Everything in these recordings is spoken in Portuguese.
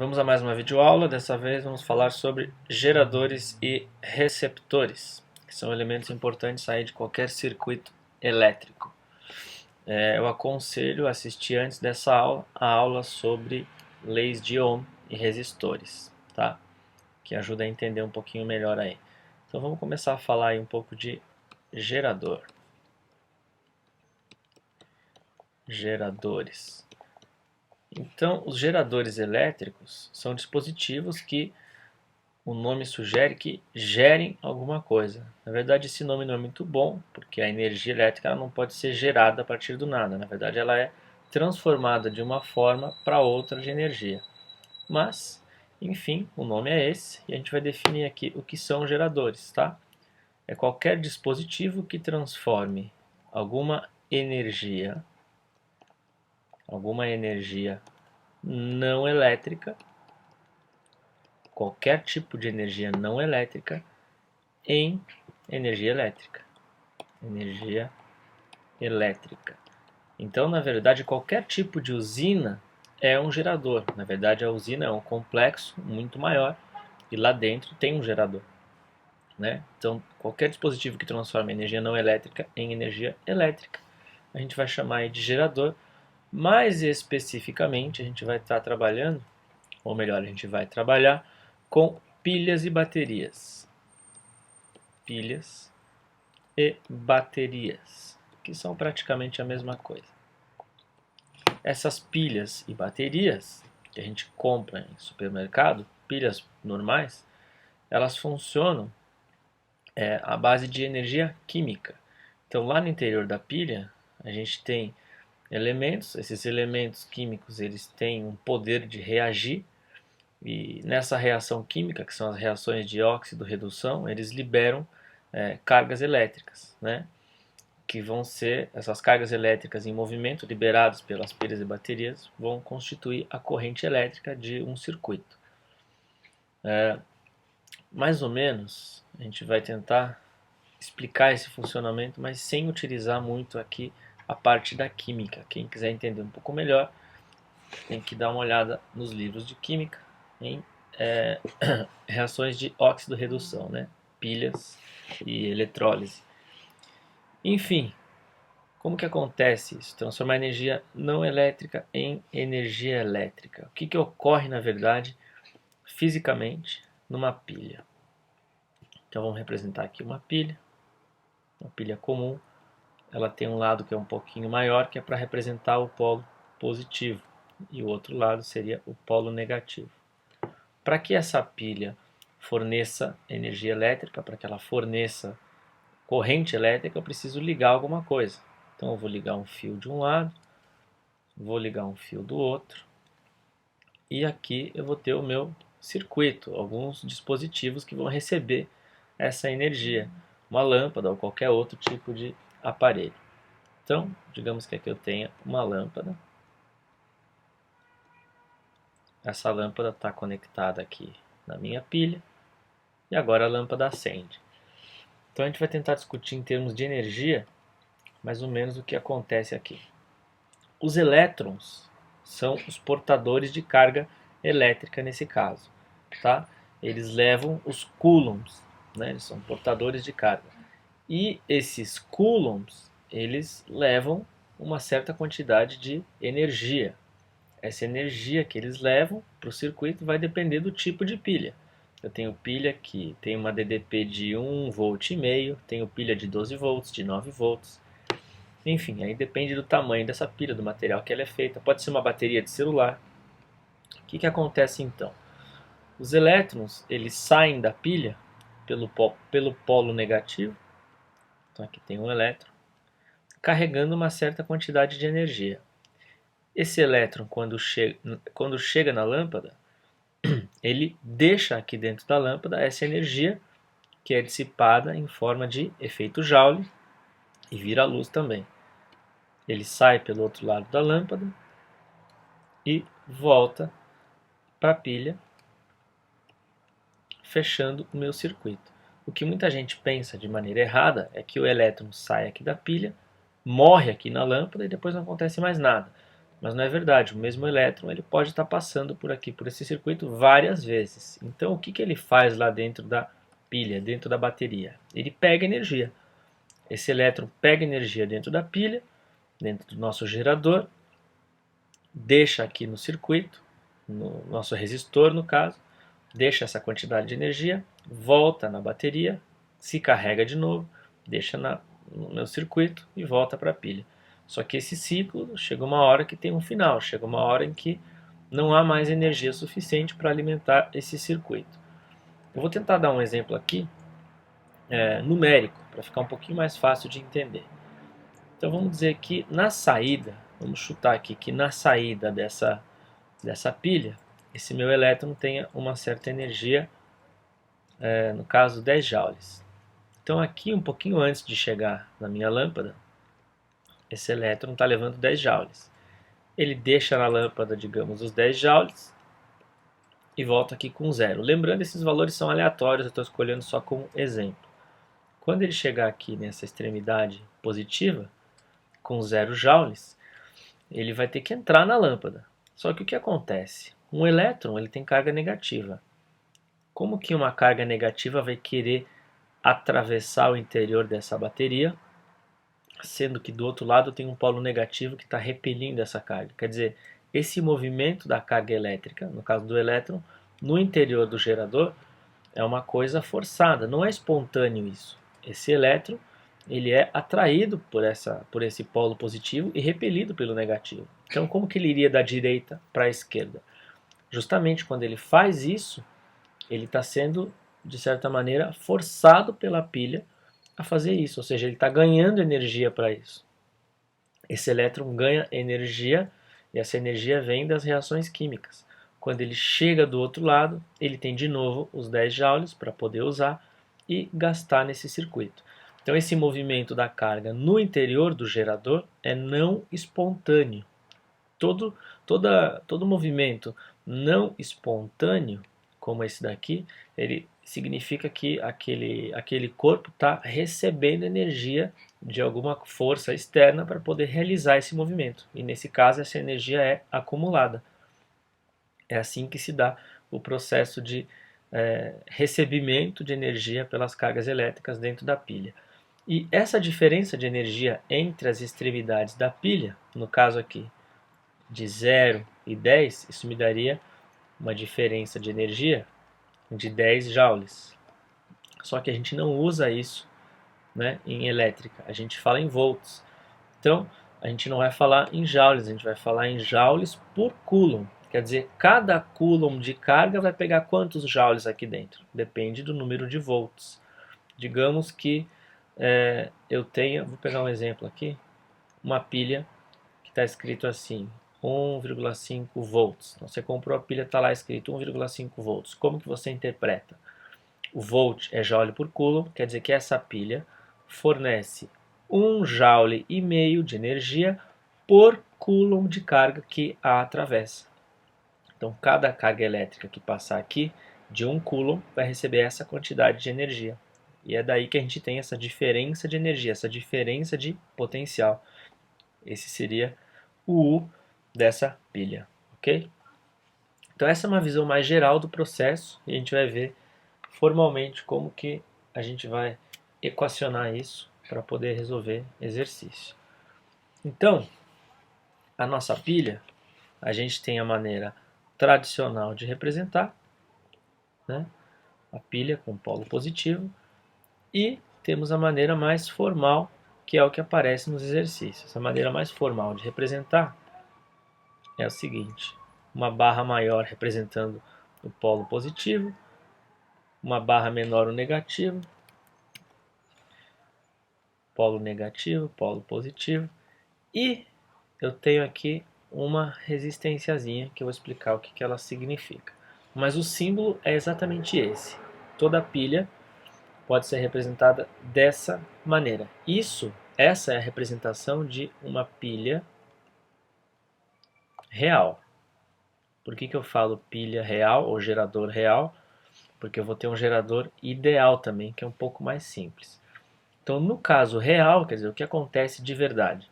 Vamos a mais uma videoaula. Dessa vez vamos falar sobre geradores e receptores, que são elementos importantes aí de qualquer circuito elétrico. Eu aconselho assistir antes dessa aula a aula sobre leis de Ohm e resistores, tá? Que ajuda a entender um pouquinho melhor aí. Então vamos começar a falar aí um pouco de gerador. Geradores. Então, os geradores elétricos são dispositivos que o nome sugere que gerem alguma coisa. Na verdade, esse nome não é muito bom, porque a energia elétrica ela não pode ser gerada a partir do nada. Na verdade, ela é transformada de uma forma para outra de energia. Mas, enfim, o nome é esse e a gente vai definir aqui o que são geradores, tá? É qualquer dispositivo que transforme alguma energia não elétrica, qualquer tipo de energia não elétrica, em energia elétrica. Energia elétrica. Então, na verdade, qualquer tipo de usina é um gerador. Na verdade, a usina é um complexo muito maior e lá dentro tem um gerador, né? Então, qualquer dispositivo que transforma energia não elétrica em energia elétrica, a gente vai chamar de gerador. Mais especificamente, a gente vai estar trabalhando, ou melhor, a gente vai trabalhar com pilhas e baterias. Pilhas e baterias, que são praticamente a mesma coisa. Essas pilhas e baterias que a gente compra em supermercado, pilhas normais, elas funcionam à base de energia química. Então lá no interior da pilha a gente tem elementos, esses elementos químicos eles têm um poder de reagir e nessa reação química, que são as reações de óxido-redução, eles liberam cargas elétricas, né? Que vão ser essas cargas elétricas em movimento liberadas pelas pilhas e baterias vão constituir a corrente elétrica de um circuito. Mais ou menos a gente vai tentar explicar esse funcionamento, mas sem utilizar muito aqui a parte da química. Quem quiser entender um pouco melhor tem que dar uma olhada nos livros de química em reações de óxido-redução, né? Pilhas e eletrólise. Enfim, como que acontece isso? Transformar energia não elétrica em energia elétrica. O que ocorre, na verdade, fisicamente, numa pilha? Então vamos representar aqui uma pilha comum. Ela tem um lado que é um pouquinho maior, que é para representar o polo positivo, e o outro lado seria o polo negativo. Para que essa pilha forneça energia elétrica, para que ela forneça corrente elétrica, eu preciso ligar alguma coisa. Então eu vou ligar um fio de um lado, vou ligar um fio do outro, e aqui eu vou ter o meu circuito, alguns dispositivos que vão receber essa energia, uma lâmpada ou qualquer outro tipo de aparelho. Então, digamos que aqui eu tenha uma lâmpada. Essa lâmpada está conectada aqui na minha pilha e agora a lâmpada acende. Então a gente vai tentar discutir em termos de energia mais ou menos o que acontece aqui. Os elétrons são os portadores de carga elétrica nesse caso, tá? Eles levam os coulombs, né? Eles são portadores de carga. E esses coulombs, eles levam uma certa quantidade de energia. Essa energia que eles levam para o circuito vai depender do tipo de pilha. Eu tenho pilha que tem uma DDP de 1,5 volt, tenho pilha de 12 volts, de 9 volts. Enfim, aí depende do tamanho dessa pilha, do material que ela é feita. Pode ser uma bateria de celular. O que acontece então? Os elétrons eles saem da pilha pelo polo negativo. Então aqui tem um elétron carregando uma certa quantidade de energia. Esse elétron, quando chega na lâmpada, ele deixa aqui dentro da lâmpada essa energia que é dissipada em forma de efeito Joule e vira luz também. Ele sai pelo outro lado da lâmpada e volta para a pilha, fechando o meu circuito. O que muita gente pensa de maneira errada é que o elétron sai aqui da pilha, morre aqui na lâmpada e depois não acontece mais nada. Mas não é verdade, o mesmo elétron ele pode estar passando por aqui, por esse circuito várias vezes. Então o que ele faz lá dentro da pilha, dentro da bateria? Ele pega energia. Esse elétron pega energia dentro da pilha, dentro do nosso gerador, deixa aqui no circuito, no nosso resistor no caso, deixa essa quantidade de energia, volta na bateria, se carrega de novo, deixa no meu circuito e volta para a pilha. Só que esse ciclo chega uma hora que tem um final, chega uma hora em que não há mais energia suficiente para alimentar esse circuito. Eu vou tentar dar um exemplo aqui numérico, para ficar um pouquinho mais fácil de entender. Então vamos dizer que na saída, vamos chutar aqui que na saída dessa pilha, esse meu elétron tenha uma certa energia, no caso 10 joules. Então aqui um pouquinho antes de chegar na minha lâmpada, esse elétron está levando 10 joules. Ele deixa na lâmpada, digamos, os 10 joules e volta aqui com zero. Lembrando, esses valores são aleatórios, eu estou escolhendo só como exemplo. Quando ele chegar aqui nessa extremidade positiva, com 0 joules, ele vai ter que entrar na lâmpada. Só que o que acontece? Um elétron ele tem carga negativa. Como que uma carga negativa vai querer atravessar o interior dessa bateria, sendo que do outro lado tem um polo negativo que está repelindo essa carga? Quer dizer, esse movimento da carga elétrica, no caso do elétron, no interior do gerador, é uma coisa forçada, não é espontâneo isso. Esse elétron ele é atraído por esse polo positivo e repelido pelo negativo. Então, como que ele iria da direita para a esquerda? Justamente quando ele faz isso, ele está sendo, de certa maneira, forçado pela pilha a fazer isso, ou seja, ele está ganhando energia para isso. Esse elétron ganha energia e essa energia vem das reações químicas. Quando ele chega do outro lado, ele tem de novo os 10 joules para poder usar e gastar nesse circuito. Então esse movimento da carga no interior do gerador é não espontâneo. Todo movimento não espontâneo, como esse daqui, ele significa que aquele corpo está recebendo energia de alguma força externa para poder realizar esse movimento. E nesse caso essa energia é acumulada. É assim que se dá o processo de recebimento de energia pelas cargas elétricas dentro da pilha. E essa diferença de energia entre as extremidades da pilha, no caso aqui de 0 e 10, isso me daria uma diferença de energia de 10 joules. Só que a gente não usa isso, né, em elétrica, a gente fala em volts. Então, a gente não vai falar em joules, a gente vai falar em joules por coulomb. Quer dizer, cada coulomb de carga vai pegar quantos joules aqui dentro? Depende do número de volts. Digamos que eu tenha, vou pegar um exemplo aqui, uma pilha que está escrito assim, 1,5 volts. Então você comprou a pilha, está lá escrito 1,5 volts. Como que você interpreta? O volt é joule por coulomb, quer dizer que essa pilha fornece 1,5 joule de energia por coulomb de carga que a atravessa. Então cada carga elétrica que passar aqui de 1 coulomb vai receber essa quantidade de energia. E é daí que a gente tem essa diferença de energia, essa diferença de potencial. Esse seria o U dessa pilha, ok? Então essa é uma visão mais geral do processo e a gente vai ver formalmente como que a gente vai equacionar isso para poder resolver exercício. Então, a nossa pilha, a gente tem a maneira tradicional de representar, né? A pilha com polo positivo, e temos a maneira mais formal, que é o que aparece nos exercícios. A maneira mais formal de representar é o seguinte: uma barra maior representando o polo positivo, uma barra menor o negativo, polo positivo, e eu tenho aqui uma resistênciazinha que eu vou explicar o que ela significa. Mas o símbolo é exatamente esse. Toda pilha pode ser representada dessa maneira. Essa é a representação de uma pilha real. Por que eu falo pilha real ou gerador real? Porque eu vou ter um gerador ideal também, que é um pouco mais simples. Então, no caso real, quer dizer, o que acontece de verdade?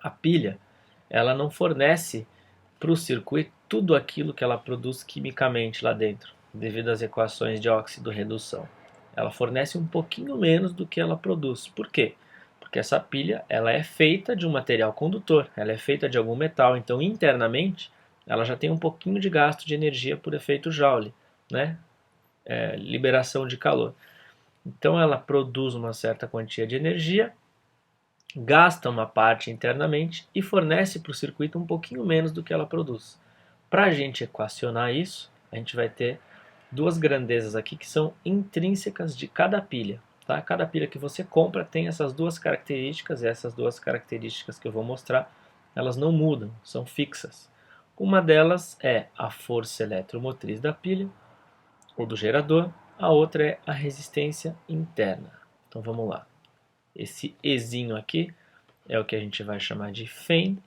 A pilha, ela não fornece para o circuito tudo aquilo que ela produz quimicamente lá dentro, devido às equações de óxido-redução. Ela fornece um pouquinho menos do que ela produz. Por quê? Porque essa pilha ela é feita de um material condutor, ela é feita de algum metal, então internamente ela já tem um pouquinho de gasto de energia por efeito Joule, né? Liberação de calor. Então ela produz uma certa quantia de energia, gasta uma parte internamente e fornece para o circuito um pouquinho menos do que ela produz. Para a gente equacionar isso, a gente vai ter duas grandezas aqui que são intrínsecas de cada pilha. Tá? Cada pilha que você compra tem essas duas características, e essas duas características que eu vou mostrar, elas não mudam, são fixas. Uma delas é a força eletromotriz da pilha, ou do gerador, a outra é a resistência interna. Então vamos lá. Esse Ezinho aqui é o que a gente vai chamar de FEM,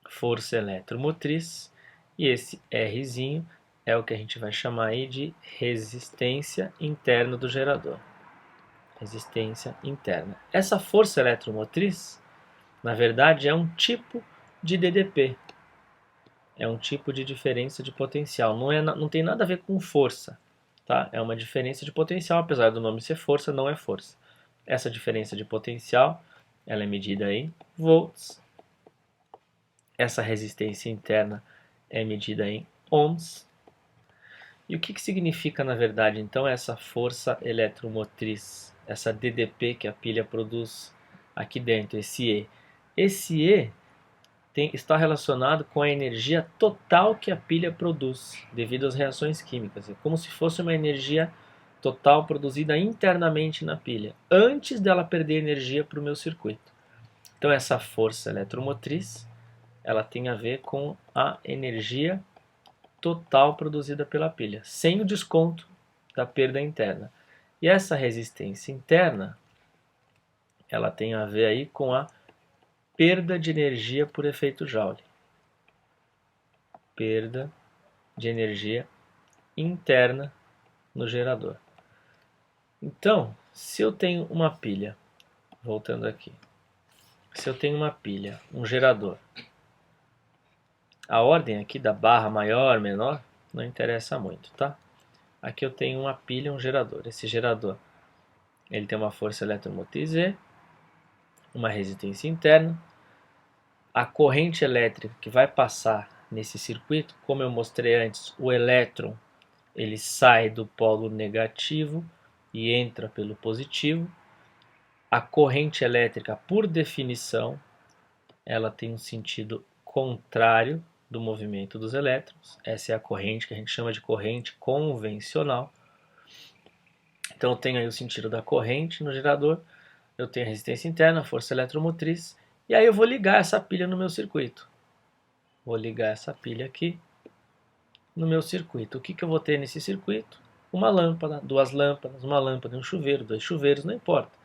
força eletromotriz, e esse Rzinho é o que a gente vai chamar aí de resistência interna do gerador. Resistência interna. Essa força eletromotriz, na verdade, é um tipo de DDP. É um tipo de diferença de potencial. Não tem nada a ver com força. Tá? É uma diferença de potencial, apesar do nome ser força, não é força. Essa diferença de potencial ela é medida em volts. Essa resistência interna é medida em ohms. E o que significa, na verdade, então, essa força eletromotriz, essa DDP que a pilha produz aqui dentro, esse E? Esse E está relacionado com a energia total que a pilha produz, devido às reações químicas. É como se fosse uma energia total produzida internamente na pilha, antes dela perder energia para o meu circuito. Então, essa força eletromotriz, ela tem a ver com a energia total produzida pela pilha, sem o desconto da perda interna. E essa resistência interna, ela tem a ver aí com a perda de energia por efeito Joule. Perda de energia interna no gerador. Então, se eu tenho uma pilha, voltando aqui, se eu tenho uma pilha, um gerador, a ordem aqui da barra maior, menor, não interessa muito, tá? Aqui eu tenho uma pilha, um gerador. Esse gerador, ele tem uma força eletromotriz E, uma resistência interna. A corrente elétrica que vai passar nesse circuito, como eu mostrei antes, o elétron ele sai do polo negativo e entra pelo positivo. A corrente elétrica, por definição, ela tem um sentido contrário do movimento dos elétrons. Essa é a corrente que a gente chama de corrente convencional. Então eu tenho aí o sentido da corrente no gerador, eu tenho a resistência interna, a força eletromotriz, e aí eu vou ligar essa pilha no meu circuito. Vou ligar essa pilha aqui no meu circuito. O que eu vou ter nesse circuito? Uma lâmpada, duas lâmpadas, uma lâmpada, um chuveiro, dois chuveiros, não importa.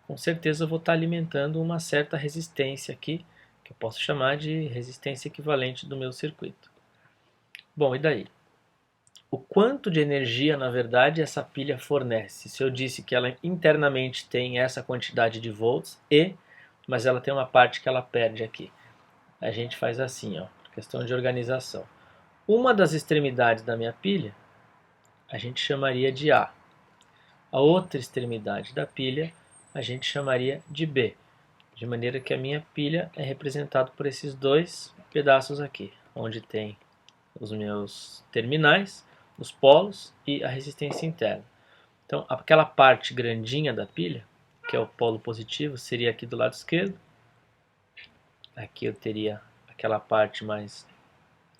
Com certeza eu vou estar alimentando uma certa resistência aqui, que eu posso chamar de resistência equivalente do meu circuito. Bom, e daí? O quanto de energia, na verdade, essa pilha fornece? Se eu disse que ela internamente tem essa quantidade de volts, mas ela tem uma parte que ela perde aqui. A gente faz assim, ó, questão de organização. Uma das extremidades da minha pilha, a gente chamaria de A. A outra extremidade da pilha, a gente chamaria de B. De maneira que a minha pilha é representada por esses dois pedaços aqui, onde tem os meus terminais, os polos e a resistência interna. Então, aquela parte grandinha da pilha, que é o polo positivo, seria aqui do lado esquerdo. Aqui eu teria aquela parte mais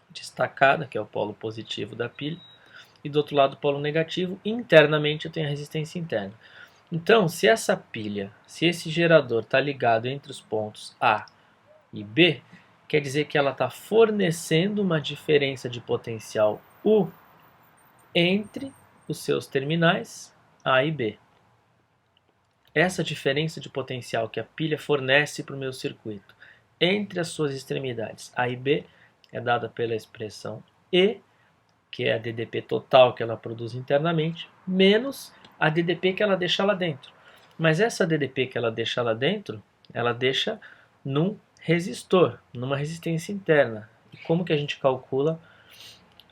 destacada, que é o polo positivo da pilha. E do outro lado o polo negativo. Internamente eu tenho a resistência interna. Então, se essa pilha, se esse gerador está ligado entre os pontos A e B, quer dizer que ela está fornecendo uma diferença de potencial U entre os seus terminais A e B. Essa diferença de potencial que a pilha fornece para o meu circuito entre as suas extremidades A e B é dada pela expressão E, que é a DDP total que ela produz internamente, menos a DDP que ela deixa lá dentro. Mas essa DDP que ela deixa lá dentro, ela deixa num resistor, numa resistência interna. E como que a gente calcula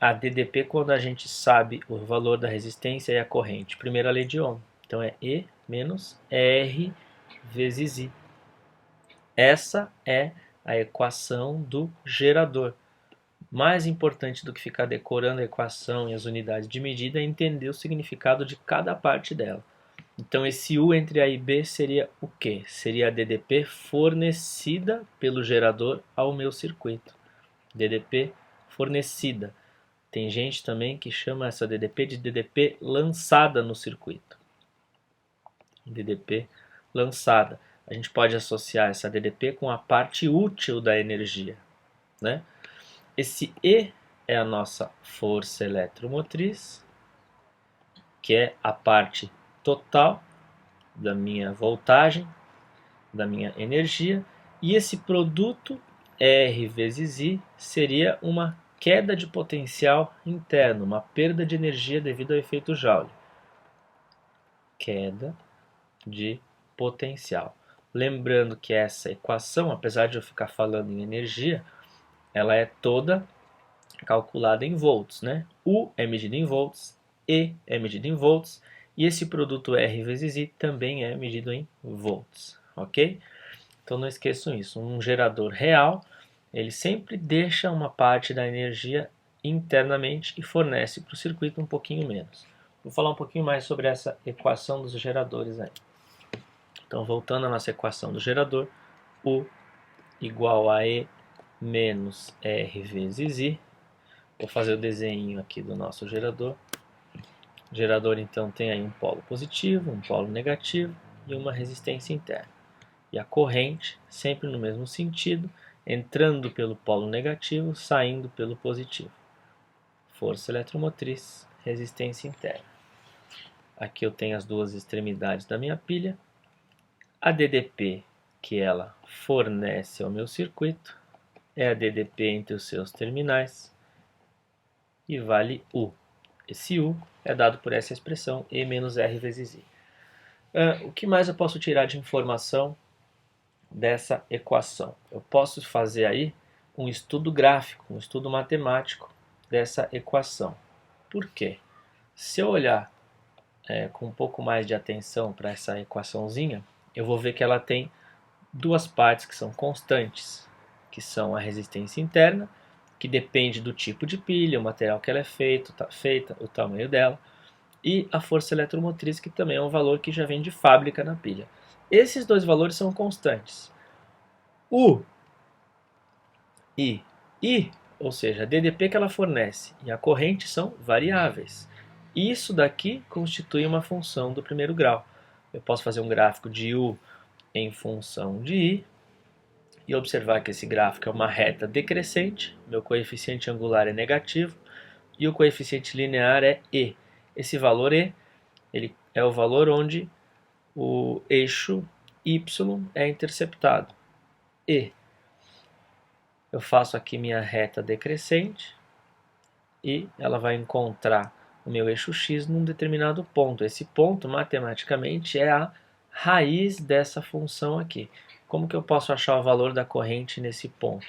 a DDP quando a gente sabe o valor da resistência e a corrente? Primeira lei de Ohm. Então é E menos R vezes I. Essa é a equação do gerador. Mais importante do que ficar decorando a equação e as unidades de medida é entender o significado de cada parte dela. Então esse U entre A e B seria o quê? Seria a DDP fornecida pelo gerador ao meu circuito. DDP fornecida. Tem gente também que chama essa DDP de DDP lançada no circuito. DDP lançada. A gente pode associar essa DDP com a parte útil da energia, né? Esse E é a nossa força eletromotriz, que é a parte total da minha voltagem, da minha energia, e esse produto R vezes I seria uma queda de potencial interno, uma perda de energia devido ao efeito Joule. Queda de potencial. Lembrando que essa equação, apesar de eu ficar falando em energia, ela é toda calculada em volts, né? U é medido em volts, E é medido em volts, e esse produto R vezes I também é medido em volts, ok? Então não esqueçam isso, um gerador real, ele sempre deixa uma parte da energia internamente e fornece para o circuito um pouquinho menos. Vou falar um pouquinho mais sobre essa equação dos geradores aí. Então voltando à nossa equação do gerador, U igual a E menos R vezes I. Vou fazer o desenho aqui do nosso gerador. O gerador então tem aí um polo positivo, um polo negativo e uma resistência interna. E a corrente sempre no mesmo sentido, entrando pelo polo negativo, saindo pelo positivo. Força eletromotriz, resistência interna. Aqui eu tenho as duas extremidades da minha pilha. A DDP que ela fornece ao meu circuito é a DDP entre os seus terminais e vale U. Esse U é dado por essa expressão E menos R vezes I. O que mais eu posso tirar de informação dessa equação? Eu posso fazer aí um estudo gráfico, um estudo matemático dessa equação. Por quê? Se eu olhar com um pouco mais de atenção para essa equaçãozinha, eu vou ver que ela tem duas partes que são constantes, que são a resistência interna, que depende do tipo de pilha, o material que ela é feita, o tamanho dela, e a força eletromotriz, que também é um valor que já vem de fábrica na pilha. Esses dois valores são constantes. U e I, ou seja, a DDP que ela fornece e a corrente são variáveis. Isso daqui constitui uma função do primeiro grau. Eu posso fazer um gráfico de U em função de I e observar que esse gráfico é uma reta decrescente, meu coeficiente angular é negativo e o coeficiente linear é E. Esse valor E ele é o valor onde o eixo Y é interceptado. E eu faço aqui minha reta decrescente e ela vai encontrar o meu eixo X num determinado ponto. Esse ponto, matematicamente, é a raiz dessa função aqui. Como que eu posso achar o valor da corrente nesse ponto?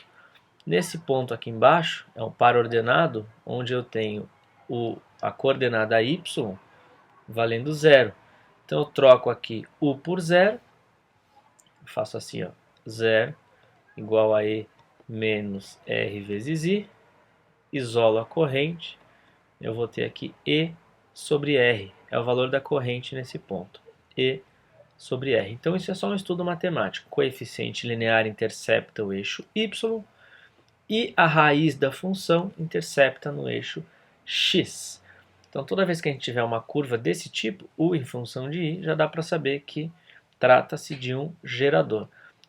Nesse ponto aqui embaixo, é um par ordenado, onde eu tenho a coordenada y valendo zero. Então eu troco aqui U por zero, faço assim, ó, 0 igual a E menos R vezes I, isolo a corrente, eu vou ter aqui E sobre R, é o valor da corrente nesse ponto, E sobre R. Então isso é só um estudo matemático, coeficiente linear intercepta o eixo Y e a raiz da função intercepta no eixo X. Então toda vez que a gente tiver uma curva desse tipo, U em função de I, já dá para saber que trata-se de um gerador.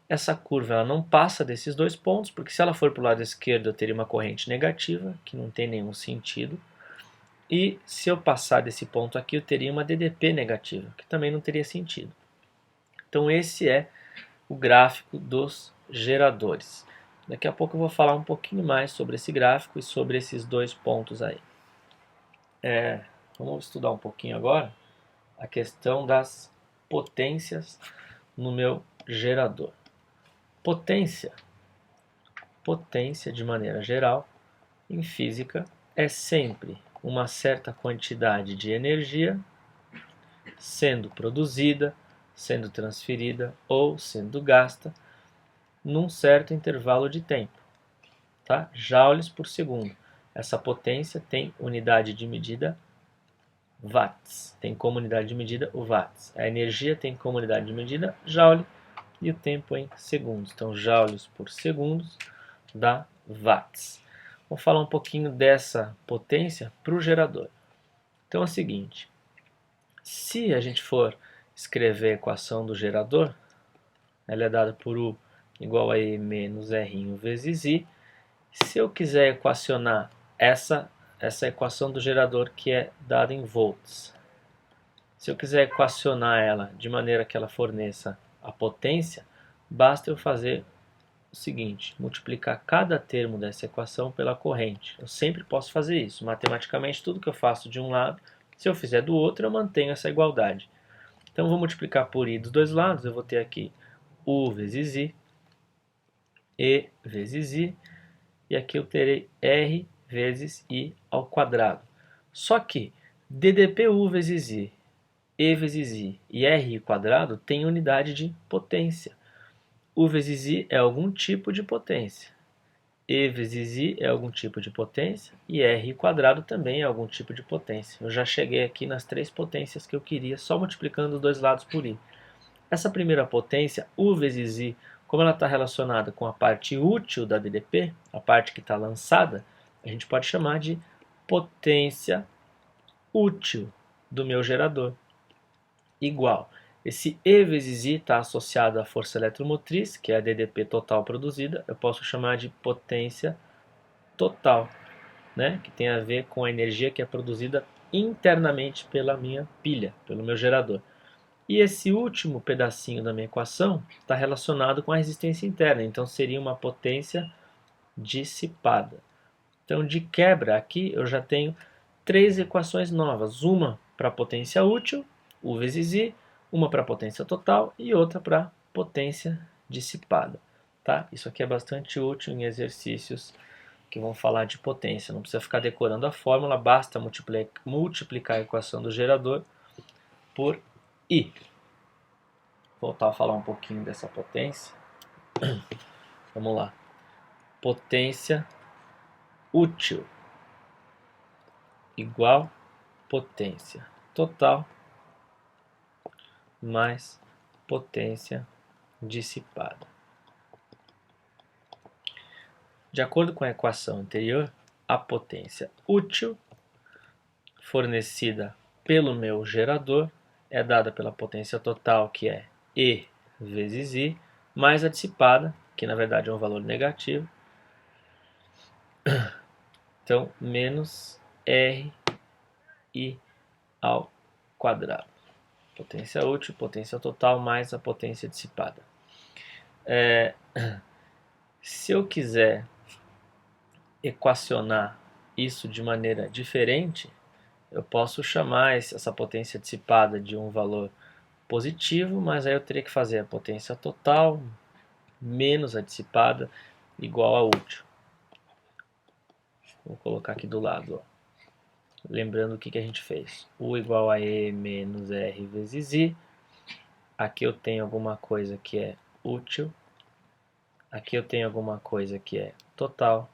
Essa curva ela não passa desses dois pontos, porque se ela for para o lado esquerdo eu teria uma corrente negativa, que não tem nenhum sentido. E se eu passar desse ponto aqui eu teria uma DDP negativa, que também não teria sentido. Então esse é o gráfico dos geradores. Daqui a pouco eu vou falar um pouquinho mais sobre esse gráfico e sobre esses dois pontos aí. Vamos estudar um pouquinho agora a questão das potências no meu gerador. Potência potência, de maneira geral, em física, é sempre uma certa quantidade de energia sendo produzida, sendo transferida ou sendo gasta num certo intervalo de tempo, tá? Joules por segundo. Essa potência tem unidade de medida watts, tem como unidade de medida o watts. A energia tem como unidade de medida joule e o tempo em segundos. Então, joules por segundos dá watts. Vamos falar um pouquinho dessa potência para o gerador. Então é o seguinte, se a gente for escrever a equação do gerador, ela é dada por U igual a E menos R vezes I. Se eu quiser equacionar essa equação do gerador que é dada em volts, se eu quiser equacionar ela de maneira que ela forneça a potência, basta eu fazer o seguinte, multiplicar cada termo dessa equação pela corrente. Eu sempre posso fazer isso. Matematicamente, tudo que eu faço de um lado, se eu fizer do outro, eu mantenho essa igualdade. Então, eu vou multiplicar por I dos dois lados. Eu vou ter aqui U vezes I, E vezes I, e aqui eu terei R vezes I ao quadrado. Só que ddpu vezes I, E vezes I e R quadrado tem unidade de potência. U vezes I é algum tipo de potência. E vezes I é algum tipo de potência. E R quadrado também é algum tipo de potência. Eu já cheguei aqui nas três potências que eu queria, só multiplicando os dois lados por I. Essa primeira potência, U vezes I, como ela está relacionada com a parte útil da DDP, a parte que está lançada, a gente pode chamar de potência útil do meu gerador. Igual. Esse E vezes I está associado à força eletromotriz, que é a DDP total produzida. Eu posso chamar de potência total, né? Que tem a ver com a energia que é produzida internamente pela minha pilha, pelo meu gerador. E esse último pedacinho da minha equação está relacionado com a resistência interna, então seria uma potência dissipada. Então, de quebra, aqui eu já tenho três equações novas. Uma para a potência útil, U vezes I, uma para a potência total e outra para a potência dissipada. Tá? Isso aqui é bastante útil em exercícios que vão falar de potência. Não precisa ficar decorando a fórmula, basta multiplicar a equação do gerador por I. Vou voltar a falar um pouquinho dessa potência. Vamos lá. Potência útil igual potência total mais potência dissipada. De acordo com a equação anterior, a potência útil fornecida pelo meu gerador é dada pela potência total, que é E vezes I, mais a dissipada, que na verdade é um valor negativo. Então, menos R I ao quadrado. Potência útil, potência total, mais a potência dissipada. Se eu quiser equacionar isso de maneira diferente, eu posso chamar essa potência dissipada de um valor positivo, mas aí eu teria que fazer a potência total menos a dissipada igual a útil. Vou colocar aqui do lado, ó. Lembrando o que a gente fez. U igual a E menos R vezes I. Aqui eu tenho alguma coisa que é útil. Aqui eu tenho alguma coisa que é total.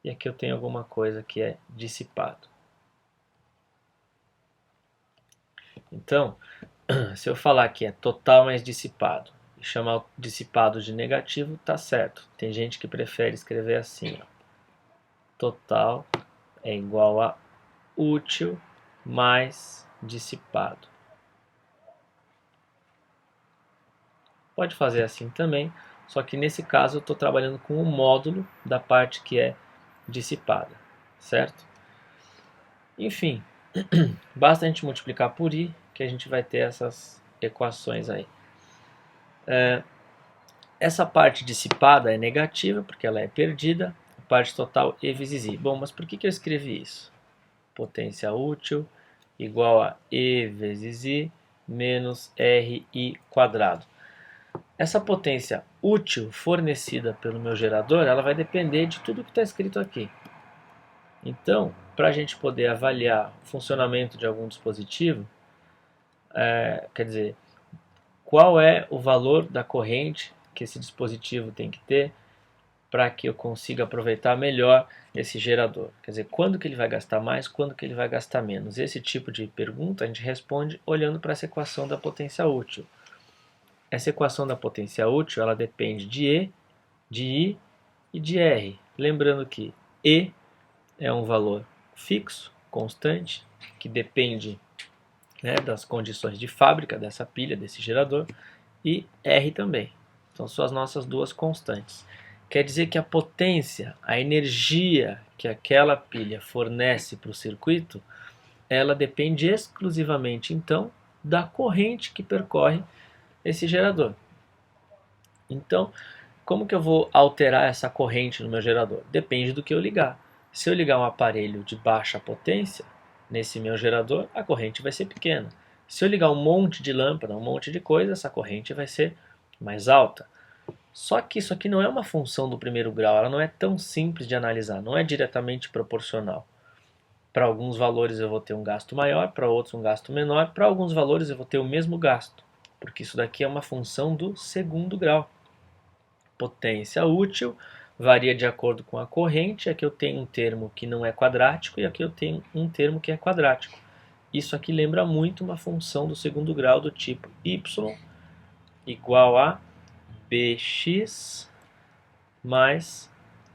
E aqui eu tenho alguma coisa que é dissipado. Então, se eu falar que é total mais dissipado e chamar o dissipado de negativo, tá certo. Tem gente que prefere escrever assim, ó. Total é igual a útil mais dissipado. Pode fazer assim também, só que nesse caso eu estou trabalhando com o módulo da parte que é dissipada, certo? Enfim, basta a gente multiplicar por I que a gente vai ter essas equações aí. Essa parte dissipada é negativa porque ela é perdida, a parte total E vezes I. Bom, mas por que eu escrevi isso? Potência útil igual a E vezes I menos RI quadrado. Essa potência útil fornecida pelo meu gerador, ela vai depender de tudo que está escrito aqui. Então, para a gente poder avaliar o funcionamento de algum dispositivo, quer dizer, qual é o valor da corrente que esse dispositivo tem que ter para que eu consiga aproveitar melhor esse gerador. Quer dizer, quando que ele vai gastar mais, quando que ele vai gastar menos. Esse tipo de pergunta a gente responde olhando para essa equação da potência útil. Essa equação da potência útil, ela depende de E, de I e de R. Lembrando que E é um valor fixo, constante, que depende, né, das condições de fábrica dessa pilha, desse gerador, e R também. Então são as nossas duas constantes. Quer dizer que a potência, a energia que aquela pilha fornece para o circuito, ela depende exclusivamente então da corrente que percorre esse gerador. Então, como que eu vou alterar essa corrente no meu gerador? Depende do que eu ligar. Se eu ligar um aparelho de baixa potência nesse meu gerador, a corrente vai ser pequena. Se eu ligar um monte de lâmpada, um monte de coisa, essa corrente vai ser mais alta. Só que isso aqui não é uma função do primeiro grau, ela não é tão simples de analisar, não é diretamente proporcional. Para alguns valores eu vou ter um gasto maior, para outros um gasto menor, para alguns valores eu vou ter o mesmo gasto, porque isso daqui é uma função do segundo grau. Potência útil varia de acordo com a corrente, aqui eu tenho um termo que não é quadrático e aqui eu tenho um termo que é quadrático. Isso aqui lembra muito uma função do segundo grau do tipo y igual a bx mais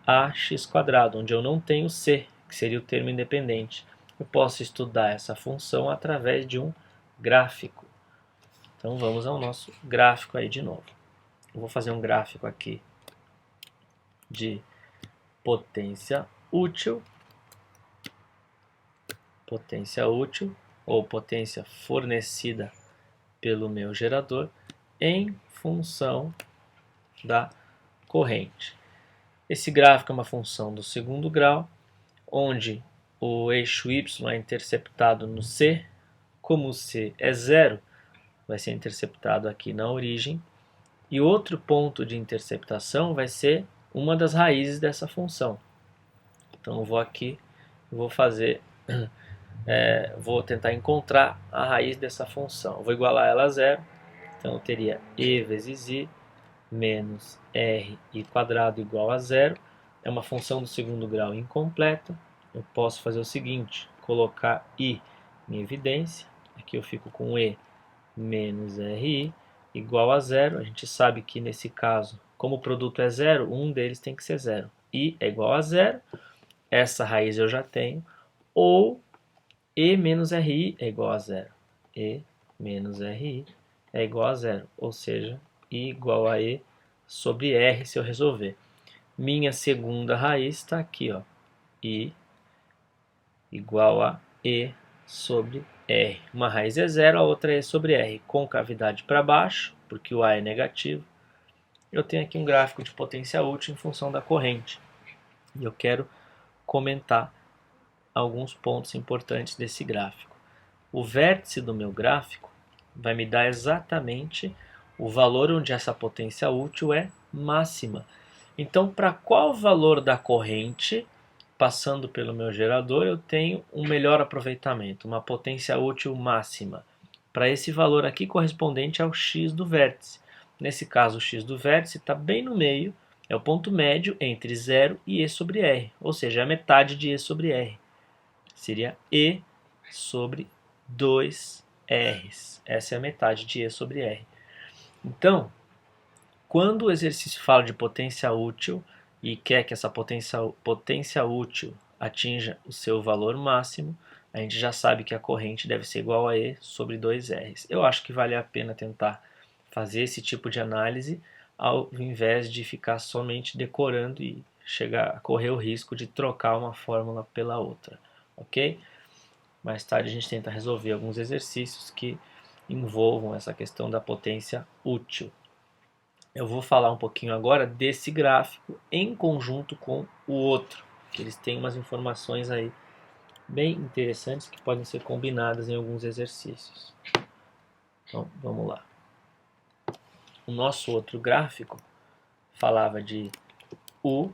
ax quadrado, onde eu não tenho c, que seria o termo independente. Eu posso estudar essa função através de um gráfico. Então vamos ao nosso gráfico aí de novo. Eu vou fazer um gráfico aqui de potência útil ou potência fornecida pelo meu gerador em função da corrente. Esse gráfico é uma função do segundo grau, onde o eixo y é interceptado no C. Como o C é zero, vai ser interceptado aqui na origem. E outro ponto de interceptação vai ser uma das raízes dessa função. Então eu vou aqui, vou tentar encontrar a raiz dessa função. Eu vou igualar ela a zero, então eu teria e vezes i menos r i quadrado igual a zero. É uma função do segundo grau incompleta. Eu posso fazer o seguinte, colocar i em evidência. Aqui eu fico com e menos ri igual a zero. A gente sabe que nesse caso, como o produto é zero, um deles tem que ser zero. I é igual a zero. Essa raiz eu já tenho. Ou e menos ri é igual a zero. E menos ri é igual a zero. Ou seja, i igual a e sobre r se eu resolver. Minha segunda raiz está aqui, ó, i igual a e sobre r. Uma raiz é zero, a outra é e sobre r. Concavidade para baixo, porque o a é negativo. Eu tenho aqui um gráfico de potência útil em função da corrente. E eu quero comentar alguns pontos importantes desse gráfico. O vértice do meu gráfico vai me dar exatamente o valor onde essa potência útil é máxima. Então, para qual valor da corrente, passando pelo meu gerador, eu tenho um melhor aproveitamento, uma potência útil máxima? Para esse valor aqui correspondente ao x do vértice. Nesse caso, o x do vértice está bem no meio, é o ponto médio entre 0 e e sobre r, ou seja, a metade de e sobre r. Seria e sobre 2r's. Essa é a metade de e sobre r. Então, quando o exercício fala de potência útil e quer que essa potência útil atinja o seu valor máximo, a gente já sabe que a corrente deve ser igual a E sobre 2R's. Eu acho que vale a pena tentar fazer esse tipo de análise ao invés de ficar somente decorando e chegar a correr o risco de trocar uma fórmula pela outra, ok? Mais tarde a gente tenta resolver alguns exercícios que envolvam essa questão da potência útil. Eu vou falar um pouquinho agora desse gráfico em conjunto com o outro, que eles têm umas informações aí bem interessantes que podem ser combinadas em alguns exercícios. Então, vamos lá. o nosso outro gráfico falava de U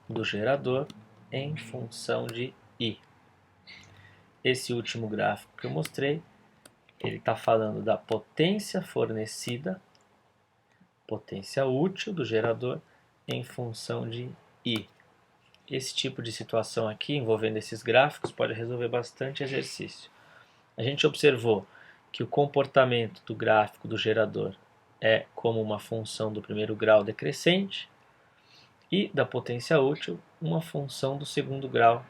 do gerador em função de I. Esse último gráfico que eu mostrei, ele está falando da potência fornecida, potência útil do gerador em função de I. Esse tipo de situação aqui, envolvendo esses gráficos, pode resolver bastante exercício. A gente observou que o comportamento do gráfico do gerador é como uma função do primeiro grau decrescente e da potência útil uma função do segundo grau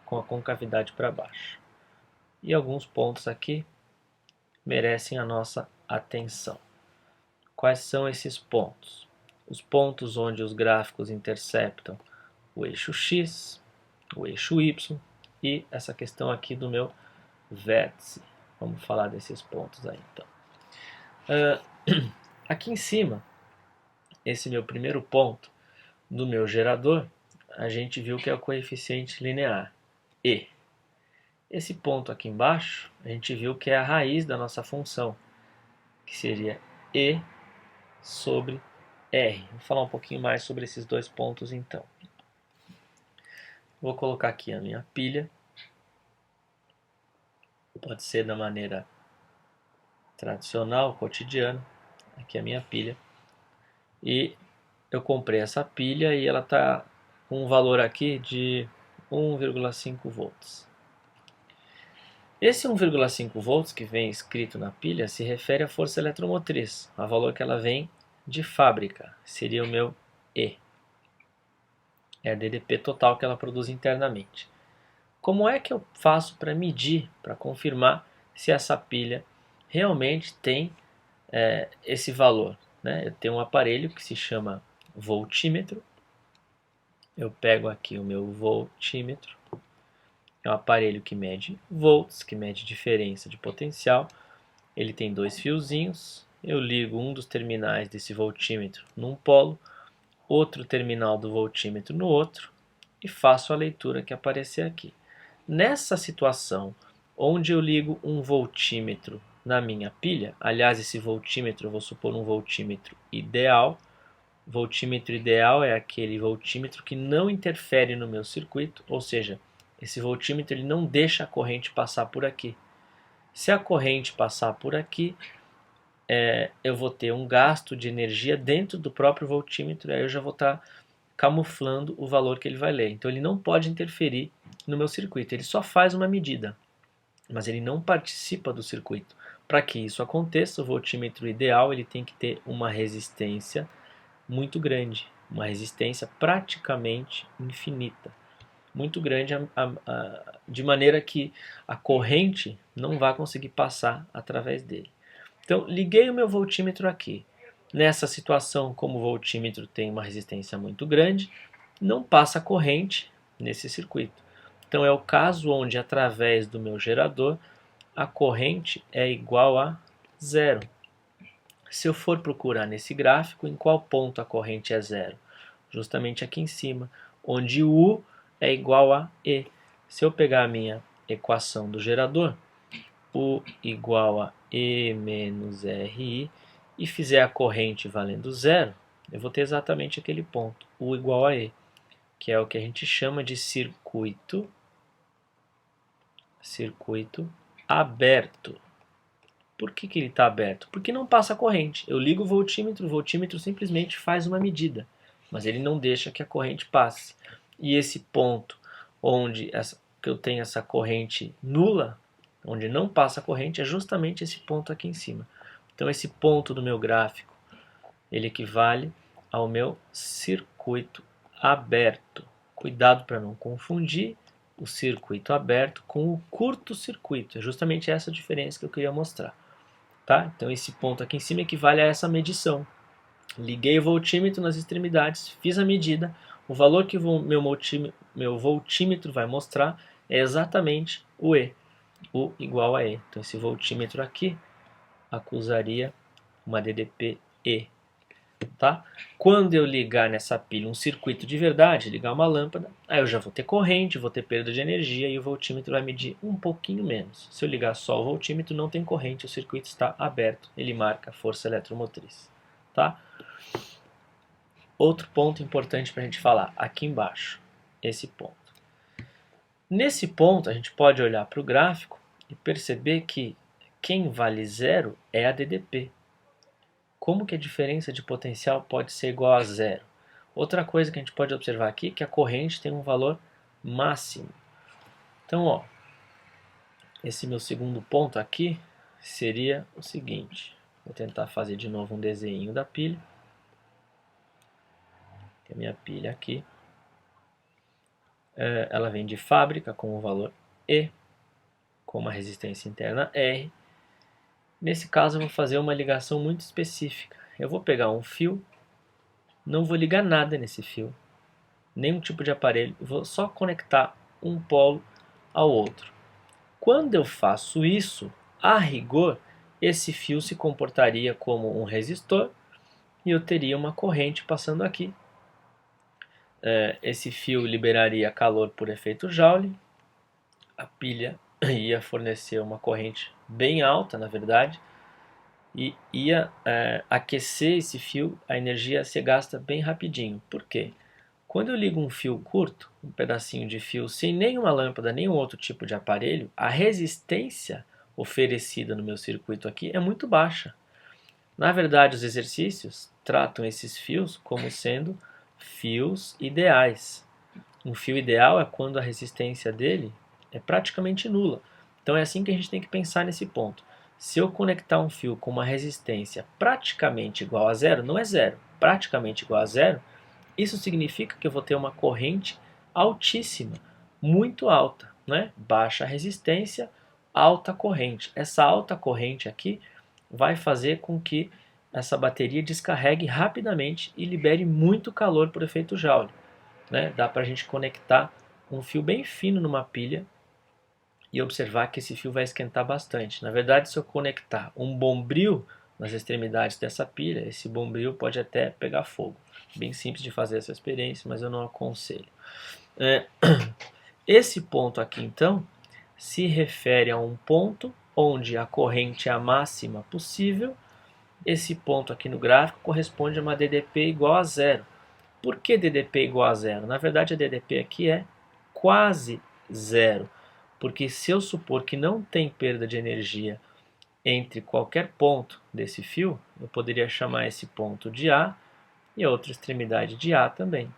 com a concavidade para baixo. E alguns pontos aqui merecem a nossa atenção. Quais são esses pontos? Os pontos onde os gráficos interceptam o eixo X, o eixo Y e essa questão aqui do meu vértice. Vamos falar desses pontos aí então. Aqui em cima, esse meu primeiro ponto do meu gerador, a gente viu que é o coeficiente linear, E. Esse ponto aqui embaixo, a gente viu que é a raiz da nossa função, que seria E sobre R. Vou falar um pouquinho mais sobre esses dois pontos então. Vou colocar aqui a minha pilha. Pode ser da maneira tradicional, cotidiana. Aqui é a minha pilha. E eu comprei essa pilha e ela está com um valor aqui de 1,5 volts. Esse 1,5 volts que vem escrito na pilha se refere à força eletromotriz, ao valor que ela vem de fábrica, seria o meu E. É a DDP total que ela produz internamente. Como é que eu faço para medir, para confirmar se essa pilha realmente tem esse valor? Né? Eu tenho um aparelho que se chama voltímetro. Eu pego aqui o meu voltímetro. É um aparelho que mede volts, que mede diferença de potencial. Ele tem dois fiozinhos. Eu ligo um dos terminais desse voltímetro num polo, outro terminal do voltímetro no outro e faço a leitura que aparecer aqui. Nessa situação, onde eu ligo um voltímetro na minha pilha, aliás, esse voltímetro eu vou supor um voltímetro ideal. Voltímetro ideal é aquele voltímetro que não interfere no meu circuito, ou seja, esse voltímetro ele não deixa a corrente passar por aqui. Se a corrente passar por aqui, eu vou ter um gasto de energia dentro do próprio voltímetro, aí eu já vou estar camuflando o valor que ele vai ler. Então ele não pode interferir no meu circuito, ele só faz uma medida, mas ele não participa do circuito. Para que isso aconteça, o voltímetro ideal ele tem que ter uma resistência muito grande, uma resistência praticamente infinita, muito grande, de maneira que a corrente não vai conseguir passar através dele. Então, liguei o meu voltímetro aqui. Nessa situação, como o voltímetro tem uma resistência muito grande, não passa corrente nesse circuito. Então, é o caso onde, através do meu gerador, a corrente é igual a zero. Se eu for procurar nesse gráfico, em qual ponto a corrente é zero? Justamente aqui em cima, onde U é igual a E. Se eu pegar a minha equação do gerador, U igual a E menos RI, e fizer a corrente valendo zero, eu vou ter exatamente aquele ponto, U igual a E, que é o que a gente chama de circuito aberto. Por que ele está aberto? Porque não passa corrente. Eu ligo o voltímetro simplesmente faz uma medida, mas ele não deixa que a corrente passe. E esse ponto onde que eu tenho essa corrente nula, onde não passa corrente, é justamente esse ponto aqui em cima. Então esse ponto do meu gráfico, ele equivale ao meu circuito aberto. Cuidado para não confundir o circuito aberto com o curto-circuito. É justamente essa diferença que eu queria mostrar. Tá? Então esse ponto aqui em cima equivale a essa medição. Liguei o voltímetro nas extremidades, fiz a medida, o valor que o meu voltímetro vai mostrar é exatamente o E, U igual a E. Então esse voltímetro aqui acusaria uma DDP E. tá? Quando eu ligar nessa pilha um circuito de verdade, ligar uma lâmpada, aí eu já vou ter corrente, vou ter perda de energia e o voltímetro vai medir um pouquinho menos. Se eu ligar só o voltímetro, não tem corrente, o circuito está aberto, ele marca a força eletromotriz, tá? Outro ponto importante para a gente falar, aqui embaixo, esse ponto. Nesse ponto, a gente pode olhar para o gráfico e perceber que quem vale zero é a DDP. Como que a diferença de potencial pode ser igual a zero? Outra coisa que a gente pode observar aqui é que a corrente tem um valor máximo. Então, ó, esse meu segundo ponto aqui seria o seguinte. Vou tentar fazer de novo um desenho da pilha. Tem a minha pilha aqui. Ela vem de fábrica com o valor E, com uma resistência interna R. Nesse caso eu vou fazer uma ligação muito específica. Eu vou pegar um fio, não vou ligar nada nesse fio, nenhum tipo de aparelho, vou só conectar um polo ao outro. Quando eu faço isso, a rigor, esse fio se comportaria como um resistor e eu teria uma corrente passando aqui. Esse fio liberaria calor por efeito Joule, a pilha ia fornecer uma corrente bem alta, na verdade, e ia aquecer esse fio, a energia ia ser gasta bem rapidinho. Por quê? Quando eu ligo um fio curto, um pedacinho de fio sem nenhuma lâmpada, nenhum outro tipo de aparelho, a resistência oferecida no meu circuito aqui é muito baixa. Na verdade, os exercícios tratam esses fios como sendo fios ideais. Um fio ideal é quando a resistência dele é praticamente nula. Então é assim que a gente tem que pensar nesse ponto. Se eu conectar um fio com uma resistência praticamente igual a zero, não é zero, praticamente igual a zero, isso significa que eu vou ter uma corrente altíssima, muito alta, né? Baixa resistência, alta corrente. Essa alta corrente aqui vai fazer com que essa bateria descarregue rapidamente e libere muito calor por efeito Joule. Né? Dá para a gente conectar um fio bem fino numa pilha e observar que esse fio vai esquentar bastante. Na verdade, se eu conectar um bombril nas extremidades dessa pilha, esse bombril pode até pegar fogo. Bem simples de fazer essa experiência, mas eu não aconselho. Esse ponto aqui, então, se refere a um ponto onde a corrente é a máxima possível. Esse ponto aqui no gráfico corresponde a uma DDP igual a zero. Por que DDP igual a zero? Na verdade, a DDP aqui é quase zero, porque se eu supor que não tem perda de energia entre qualquer ponto desse fio, eu poderia chamar esse ponto de A e a outra extremidade de A também.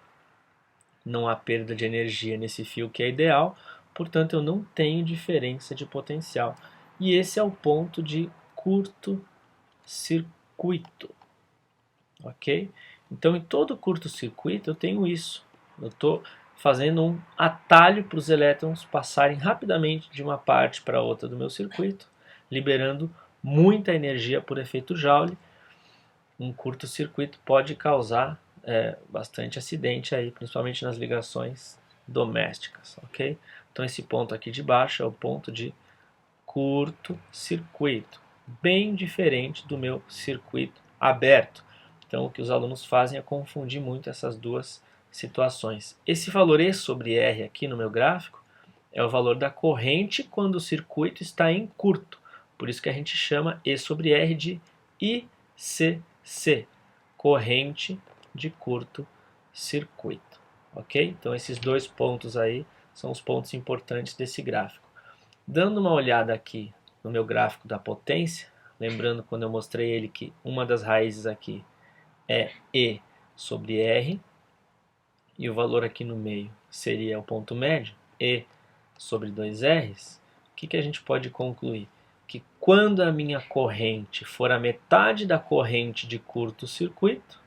Não há perda de energia nesse fio que é ideal, portanto eu não tenho diferença de potencial. E esse é o ponto de curto-circuito. Ok? Então, em todo curto-circuito eu tenho isso. Eu estou fazendo um atalho para os elétrons passarem rapidamente de uma parte para outra do meu circuito, liberando muita energia por efeito Joule. Um curto-circuito pode causar bastante acidente aí, principalmente nas ligações domésticas, ok? Então esse ponto aqui de baixo é o ponto de curto-circuito, bem diferente do meu circuito aberto. Então, o que os alunos fazem é confundir muito essas duas situações. Esse valor E sobre R aqui no meu gráfico é o valor da corrente quando o circuito está em curto. Por isso que a gente chama E sobre R de ICC, corrente de curto circuito. Ok? Então, esses dois pontos aí são os pontos importantes desse gráfico. Dando uma olhada aqui no meu gráfico da potência, lembrando quando eu mostrei ele que uma das raízes aqui é E sobre R, e o valor aqui no meio seria o ponto médio, E sobre 2Rs, o que a gente pode concluir? Que quando a minha corrente for a metade da corrente de curto-circuito,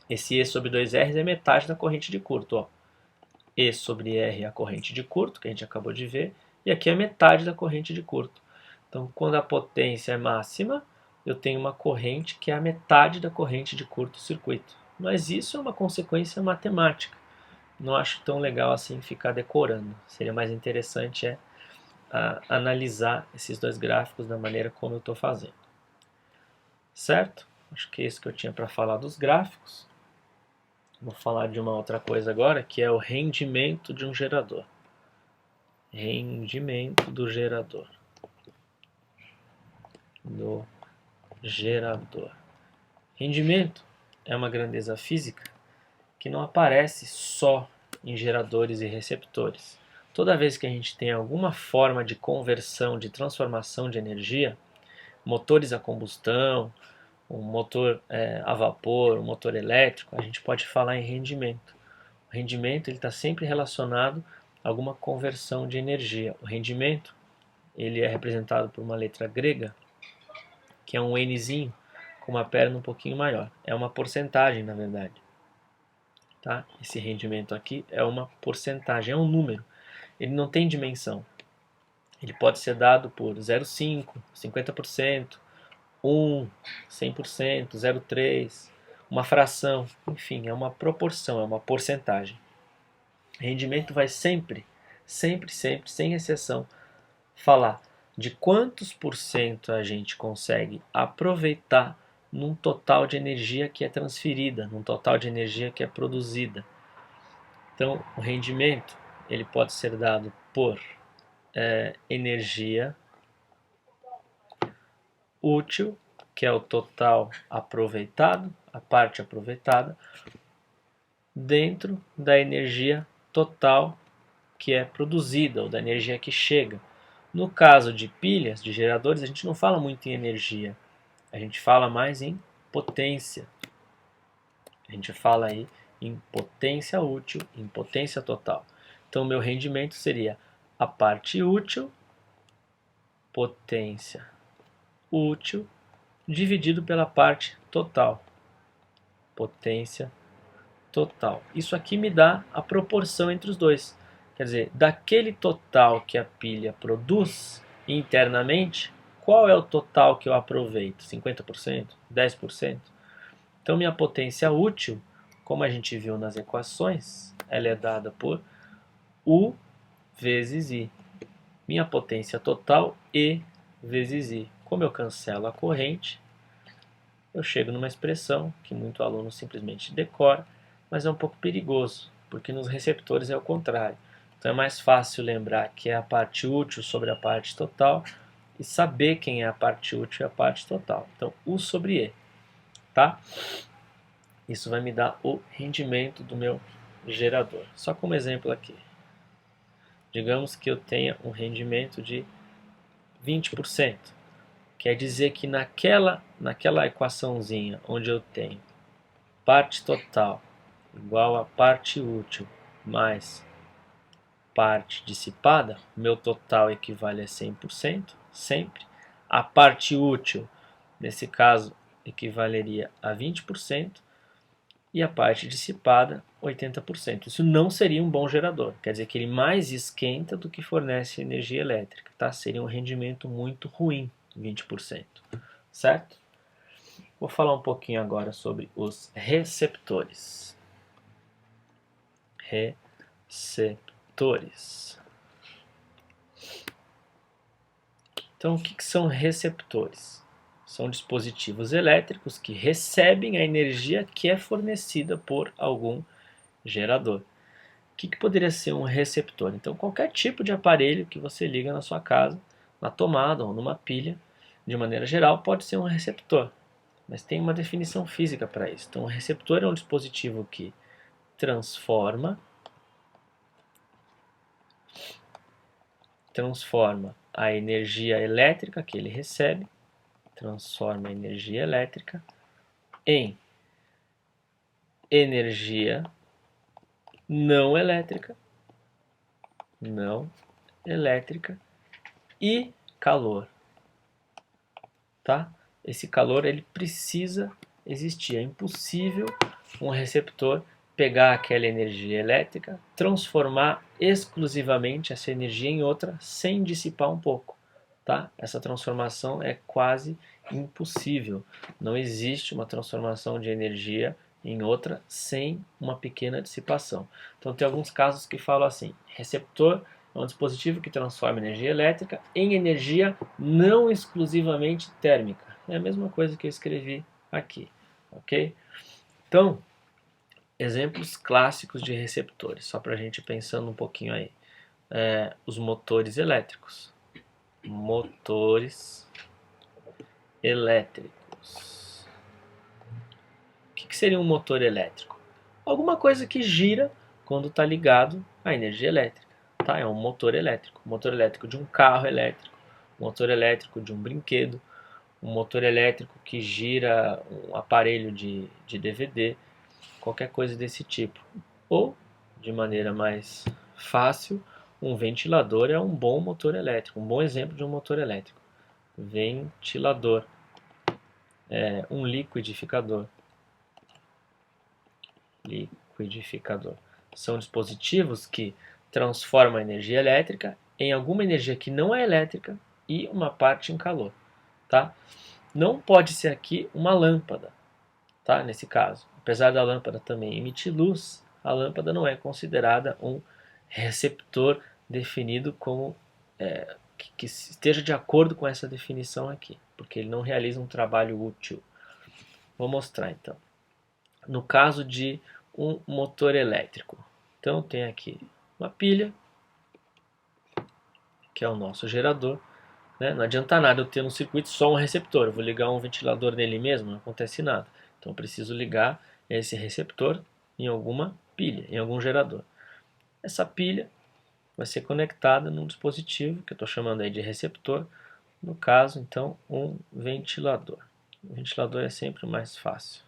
esse E sobre 2Rs é metade da corrente de curto. Ó. E sobre R é a corrente de curto, que a gente acabou de ver, e aqui é metade da corrente de curto. Então, quando a potência é máxima, eu tenho uma corrente que é a metade da corrente de curto-circuito. Mas isso é uma consequência matemática. Não acho tão legal assim ficar decorando. Seria mais interessante analisar esses dois gráficos da maneira como eu estou fazendo. Certo? Acho que é isso que eu tinha para falar dos gráficos. Vou falar de uma outra coisa agora, que é o rendimento de um gerador. Rendimento do gerador. Rendimento é uma grandeza física que não aparece só em geradores e receptores. Toda vez que a gente tem alguma forma de conversão, de transformação de energia, motores a combustão, um motor a vapor, um motor elétrico, a gente pode falar em rendimento. O rendimento está sempre relacionado a alguma conversão de energia. O rendimento ele é representado por uma letra grega, que é um Nzinho, com uma perna um pouquinho maior. É uma porcentagem, na verdade. Tá? Esse rendimento aqui é uma porcentagem, é um número. Ele não tem dimensão. Ele pode ser dado por 0,5%, 50%, 1%, 100%, 0,3%, uma fração. Enfim, é uma proporção, é uma porcentagem. Rendimento vai sempre, sempre, sempre, sem exceção, falar de quantos por cento a gente consegue aproveitar num total de energia que é transferida, num total de energia que é produzida. Então, o rendimento ele pode ser dado por energia útil, que é o total aproveitado, a parte aproveitada, dentro da energia total que é produzida, ou da energia que chega. No caso de pilhas, de geradores, a gente não fala muito em energia, a gente fala mais em potência. A gente fala aí em potência útil, em potência total. Então, meu rendimento seria a parte útil, potência útil, dividido pela parte total, potência total. Isso aqui me dá a proporção entre os dois. Quer dizer, daquele total que a pilha produz internamente, qual é o total que eu aproveito? 50%? 10%? Então, minha potência útil, como a gente viu nas equações, ela é dada por U vezes I. Minha potência total, E vezes I. Como eu cancelo a corrente, eu chego numa expressão que muito aluno simplesmente decora, mas é um pouco perigoso, porque nos receptores é o contrário. Então é mais fácil lembrar que é a parte útil sobre a parte total e saber quem é a parte útil e a parte total. Então, U sobre E. Tá? Isso vai me dar o rendimento do meu gerador. Só como exemplo aqui. Digamos que eu tenha um rendimento de 20%. Quer dizer que naquela equaçãozinha onde eu tenho parte total igual a parte útil mais parte dissipada, meu total equivale a 100%, sempre. A parte útil, nesse caso, equivaleria a 20%, e a parte dissipada, 80%. Isso não seria um bom gerador, quer dizer que ele mais esquenta do que fornece energia elétrica, tá? Seria um rendimento muito ruim, 20%, certo? Vou falar um pouquinho agora sobre os receptores. Receptores. Então, o que são receptores? São dispositivos elétricos que recebem a energia que é fornecida por algum gerador. O que poderia ser um receptor? Então, qualquer tipo de aparelho que você liga na sua casa, na tomada ou numa pilha, de maneira geral, pode ser um receptor. Mas tem uma definição física para isso. Então, um receptor é um dispositivo que transforma a energia elétrica que ele recebe, transforma a energia elétrica em energia não elétrica e calor, tá? Esse calor ele precisa existir, é impossível um receptor pegar aquela energia elétrica, transformar exclusivamente essa energia em outra sem dissipar um pouco, tá? Essa transformação é quase impossível. Não existe uma transformação de energia em outra sem uma pequena dissipação. Então tem alguns casos que falam assim: receptor é um dispositivo que transforma energia elétrica em energia não exclusivamente térmica. É a mesma coisa que eu escrevi aqui, ok? Então, exemplos clássicos de receptores, só para a gente pensando um pouquinho aí. Os motores elétricos. Motores elétricos. O que seria um motor elétrico? Alguma coisa que gira quando está ligado à energia elétrica. Tá? É um motor elétrico. Motor elétrico de um carro elétrico, motor elétrico de um brinquedo, um motor elétrico que gira um aparelho de DVD, qualquer coisa desse tipo. Ou, de maneira mais fácil, um ventilador é um bom motor elétrico, um bom exemplo de um motor elétrico. Ventilador, um liquidificador. Liquidificador. São dispositivos que transformam a energia elétrica em alguma energia que não é elétrica e uma parte em calor. Tá? Não pode ser aqui uma lâmpada, tá? Nesse caso. Apesar da lâmpada também emitir luz, a lâmpada não é considerada um receptor definido como que esteja de acordo com essa definição aqui, porque ele não realiza um trabalho útil. Vou mostrar então. No caso de um motor elétrico, então tem aqui uma pilha, que é o nosso gerador. Né? Não adianta nada eu ter no circuito só um receptor, eu vou ligar um ventilador nele mesmo, não acontece nada. Então eu preciso ligar esse receptor em alguma pilha, em algum gerador. Essa pilha vai ser conectada num dispositivo que eu estou chamando aí de receptor, no caso então um ventilador. O ventilador é sempre o mais fácil.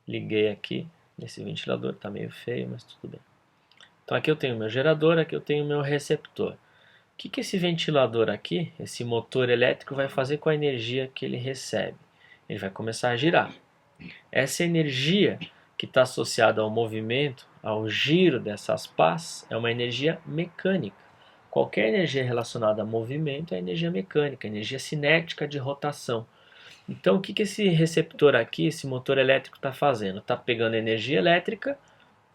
Liguei aqui nesse ventilador, está meio feio, mas tudo bem. Então aqui eu tenho meu gerador, aqui eu tenho meu receptor. O que esse ventilador aqui, esse motor elétrico, vai fazer com a energia que ele recebe? Ele vai começar a girar. Essa energia que está associada ao movimento, ao giro dessas pás, é uma energia mecânica. Qualquer energia relacionada a movimento é energia mecânica, energia cinética de rotação. Então, o que esse receptor aqui, esse motor elétrico está fazendo? Está pegando energia elétrica,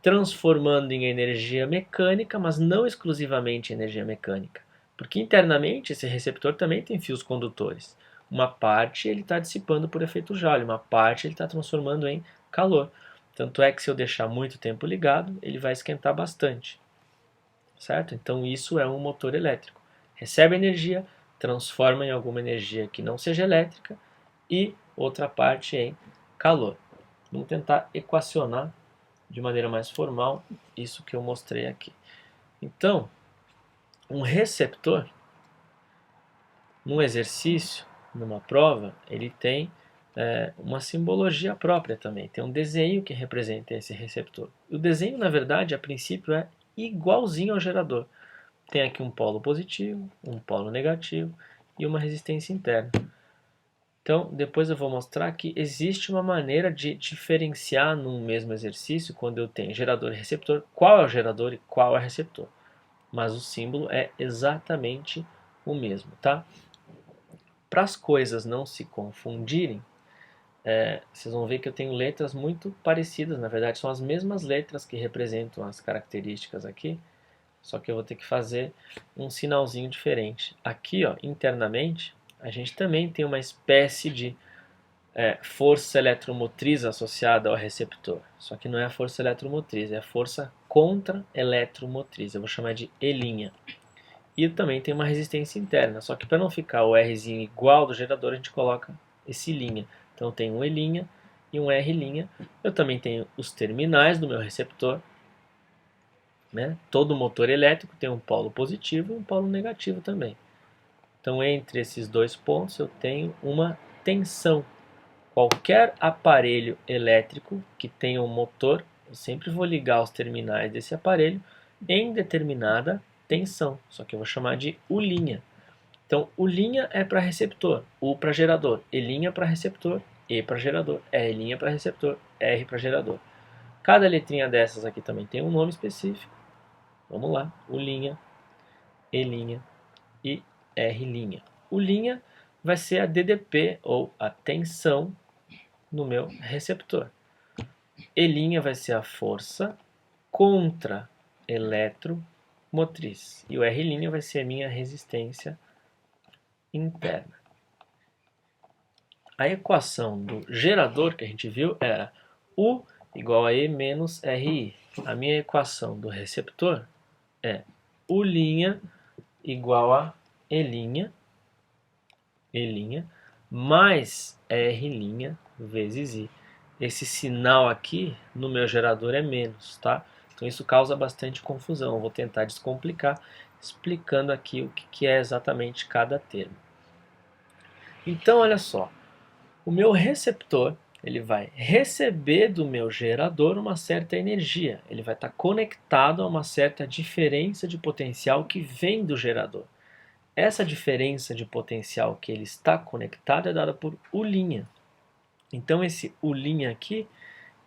transformando em energia mecânica, mas não exclusivamente energia mecânica. Porque internamente esse receptor também tem fios condutores. Uma parte ele está dissipando por efeito Joule, uma parte ele está transformando em calor. Tanto é que se eu deixar muito tempo ligado, ele vai esquentar bastante. Certo? Então isso é um motor elétrico. Recebe energia, transforma em alguma energia que não seja elétrica e outra parte em calor. Vamos tentar equacionar de maneira mais formal isso que eu mostrei aqui. Então, um receptor, num exercício, numa prova, ele tem uma simbologia própria também. Tem um desenho que representa esse receptor. O desenho, na verdade, a princípio é igualzinho ao gerador. Tem aqui um polo positivo, um polo negativo e uma resistência interna. Então, depois eu vou mostrar que existe uma maneira de diferenciar num mesmo exercício, quando eu tenho gerador e receptor, qual é o gerador e qual é o receptor. Mas o símbolo é exatamente o mesmo, tá? Para as coisas não se confundirem, vocês vão ver que eu tenho letras muito parecidas, na verdade são as mesmas letras que representam as características aqui, só que eu vou ter que fazer um sinalzinho diferente. Aqui, ó, internamente, a gente também tem uma espécie de força eletromotriz associada ao receptor. Só que não é a força eletromotriz, é a força contra-eletromotriz. Eu vou chamar de E'. E também tem uma resistência interna. Só que para não ficar o Rzinho igual do gerador, a gente coloca esse linha. Então tem um E' e um R'. Eu também tenho os terminais do meu receptor. Né? Todo motor elétrico tem um polo positivo e um polo negativo também. Então entre esses dois pontos eu tenho uma tensão. Qualquer aparelho elétrico que tenha um motor, eu sempre vou ligar os terminais desse aparelho em determinada tensão, só que eu vou chamar de U'. Então, U' é para receptor, U para gerador, E' para receptor, E para gerador, R' para receptor, R para gerador. Cada letrinha dessas aqui também tem um nome específico. Vamos lá, U', E' e R'. U' vai ser a DDP, ou a tensão, no meu receptor. E' vai ser a força contra eletromotriz. E o R' vai ser a minha resistência interna. a equação do gerador que a gente viu era U igual a E menos RI. A minha equação do receptor é U' igual a E', mais R' vezes I. Esse sinal aqui no meu gerador é menos, tá? Então isso causa bastante confusão. Eu vou tentar descomplicar, explicando aqui o que é exatamente cada termo. Então, olha só. O meu receptor, ele vai receber do meu gerador uma certa energia. Ele vai estar conectado a uma certa diferença de potencial que vem do gerador. Essa diferença de potencial que ele está conectado é dada por U'. Então esse U' aqui,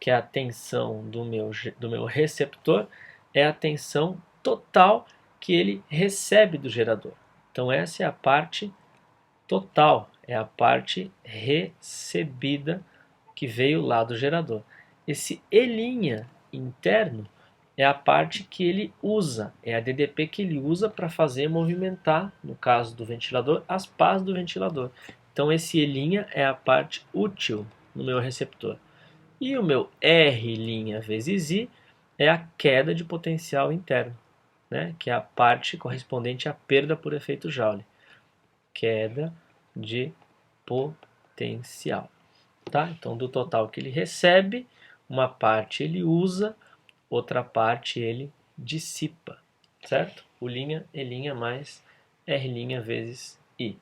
que é a tensão do meu receptor, é a tensão total que ele recebe do gerador. Então essa é a parte total, é a parte recebida que veio lá do gerador. Esse E' interno é a parte que ele usa, é a DDP que ele usa para fazer movimentar, no caso do ventilador, as pás do ventilador. Então esse E' é a parte útil no meu receptor. E o meu R' vezes I é a queda de potencial interno, né? Que é a parte correspondente à perda por efeito Joule. Queda de potencial. Tá? Então, do total que ele recebe, uma parte ele usa, outra parte ele dissipa, certo? U', E' mais R' vezes I.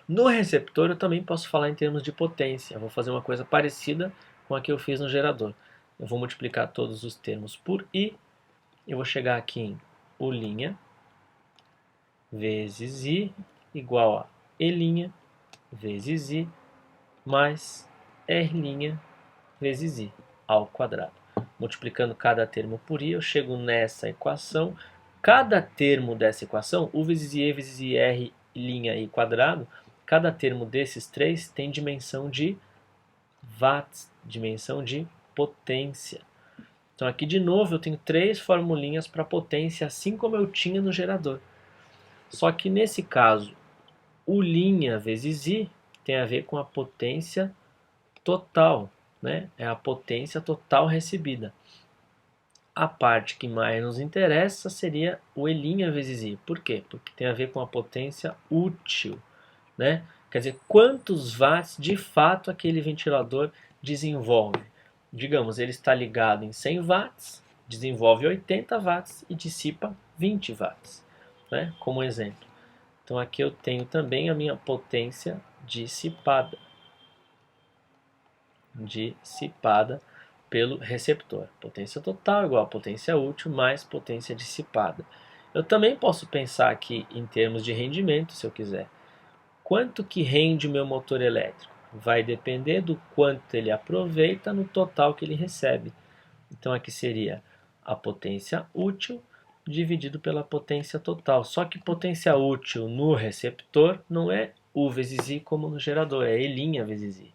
No receptor eu também posso falar em termos de potência. Eu vou fazer uma coisa parecida com a que eu fiz no gerador. Eu vou multiplicar todos os termos por I. Eu vou chegar aqui em U' vezes I igual a E' vezes I mais R' vezes I ao quadrado. Multiplicando cada termo por I, eu chego nessa equação. Cada termo dessa equação, U vezes I, E vezes I, R' I quadrado, cada termo desses três tem dimensão de watts, dimensão de potência. Então aqui de novo eu tenho três formulinhas para potência, assim como eu tinha no gerador. Só que nesse caso, U' vezes I tem a ver com a potência total, né? É a potência total recebida. A parte que mais nos interessa seria o E' vezes I. Por quê? Porque tem a ver com a potência útil, né? Quer dizer, quantos watts de fato aquele ventilador desenvolve. Digamos, ele está ligado em 100 watts, desenvolve 80 watts e dissipa 20 watts, né? Como exemplo. Então aqui eu tenho também a minha potência dissipada pelo receptor. Potência total igual a potência útil mais potência dissipada. Eu também posso pensar aqui em termos de rendimento, se eu quiser. Quanto que rende o meu motor elétrico? Vai depender do quanto ele aproveita no total que ele recebe. Então aqui seria a potência útil dividido pela potência total. Só que potência útil no receptor não é U vezes I como no gerador, é E' vezes I.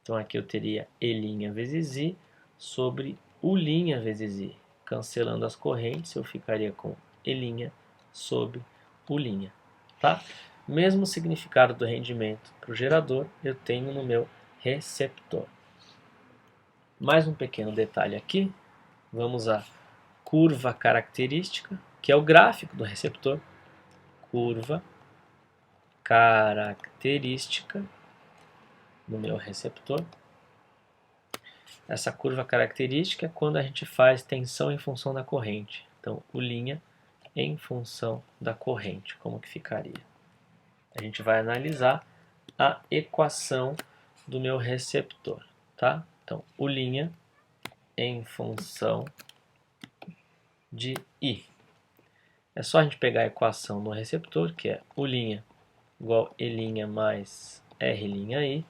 Então aqui eu teria E' vezes I sobre U' vezes I. Cancelando as correntes, eu ficaria com E' sobre U'. Tá? Mesmo significado do rendimento para o gerador, eu tenho no meu receptor. Mais um pequeno detalhe aqui. Vamos à curva característica, que é o gráfico do receptor. Curva característica do meu receptor. Essa curva característica é quando a gente faz tensão em função da corrente. Então, U' em função da corrente, como que ficaria? A gente vai analisar a equação do meu receptor, tá? Então, U' em função de I. É só a gente pegar a equação no receptor, que é U' igual E' mais R'I,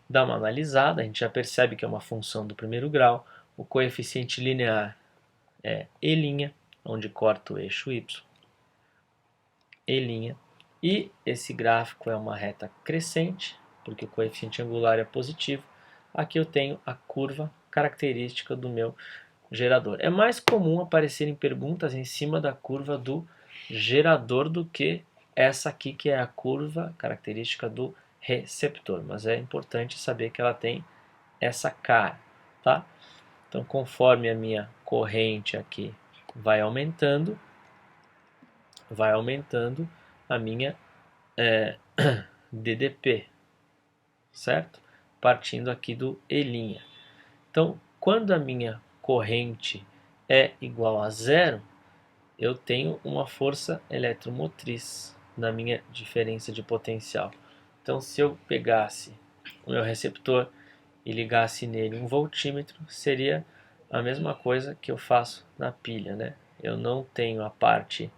dar uma analisada, a gente já percebe que é uma função do primeiro grau, o coeficiente linear é E', onde corta o eixo Y, E', e esse gráfico é uma reta crescente, porque o coeficiente angular é positivo. Aqui eu tenho a curva característica do meu gerador. É mais comum aparecerem perguntas em cima da curva do gerador do que essa aqui, que é a curva característica do receptor, mas é importante saber que ela tem essa cara, tá? Então, conforme a minha corrente aqui vai aumentando a minha DDP, certo? Partindo aqui do E'. Então, quando a minha corrente é igual a zero, eu tenho uma força eletromotriz na minha diferença de potencial. Então, se eu pegasse o meu receptor e ligasse nele um voltímetro, seria a mesma coisa que eu faço na pilha, né? Eu não tenho a parte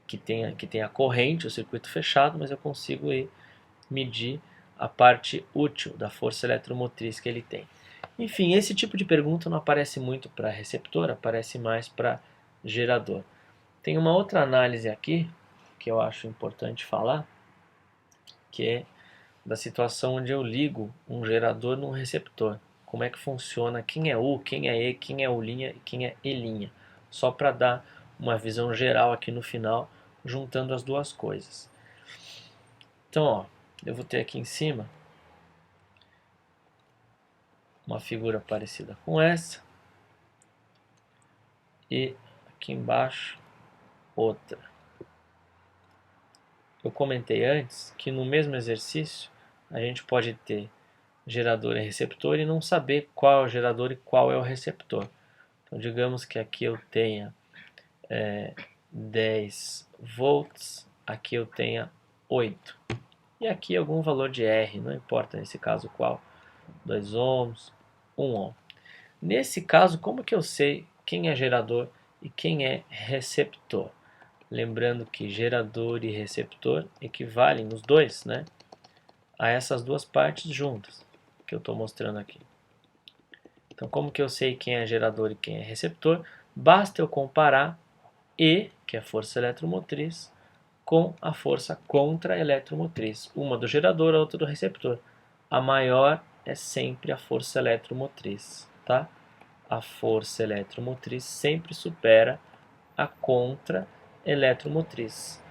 que tem a corrente, o circuito fechado, mas eu consigo medir a parte útil da força eletromotriz que ele tem. Enfim, esse tipo de pergunta não aparece muito para receptor, aparece mais para gerador. Tem uma outra análise aqui que eu acho importante falar, que é da situação onde eu ligo um gerador num receptor. Como é que funciona, quem é U, quem é E, quem é U' e quem é E'. Só para dar uma visão geral aqui no final, juntando as duas coisas. Então, ó, eu vou ter aqui em cima uma figura parecida com essa. E aqui embaixo outra. Eu comentei antes que no mesmo exercício a gente pode ter gerador e receptor e não saber qual é o gerador e qual é o receptor. Então, digamos que aqui eu tenha 10 volts, aqui eu tenha 8. E aqui algum valor de R, não importa nesse caso qual, 2 ohms, 1 ohm. Nesse caso, como que eu sei quem é gerador e quem é receptor? Lembrando que gerador e receptor equivalem os dois, né, a essas duas partes juntas que eu estou mostrando aqui. Então, como que eu sei quem é gerador e quem é receptor? Basta eu comparar E, que é a força eletromotriz, com a força contra-eletromotriz. Uma do gerador, a outra do receptor. A maior é sempre a força eletromotriz, tá? A força eletromotriz sempre supera a contra-eletromotriz.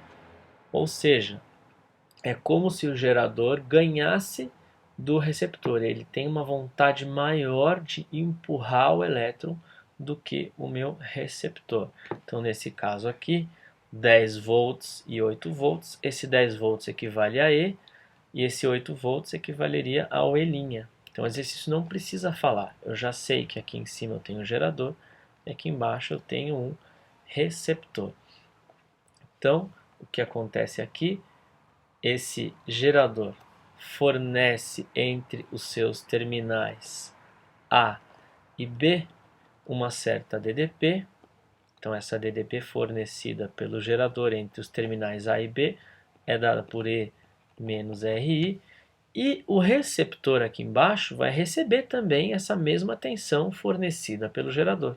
Ou seja, é como se o gerador ganhasse do receptor. Ele tem uma vontade maior de empurrar o elétron do que o meu receptor. Então, nesse caso aqui, 10 volts e 8 volts. Esse 10 volts equivale a E e esse 8 volts equivaleria ao E'. Então, o exercício não precisa falar. Eu já sei que aqui em cima eu tenho um gerador e aqui embaixo eu tenho um receptor. Então, o que acontece aqui? Esse gerador fornece entre os seus terminais A e B uma certa DDP. Então, essa DDP fornecida pelo gerador entre os terminais A e B é dada por E menos RI. E o receptor aqui embaixo vai receber também essa mesma tensão fornecida pelo gerador.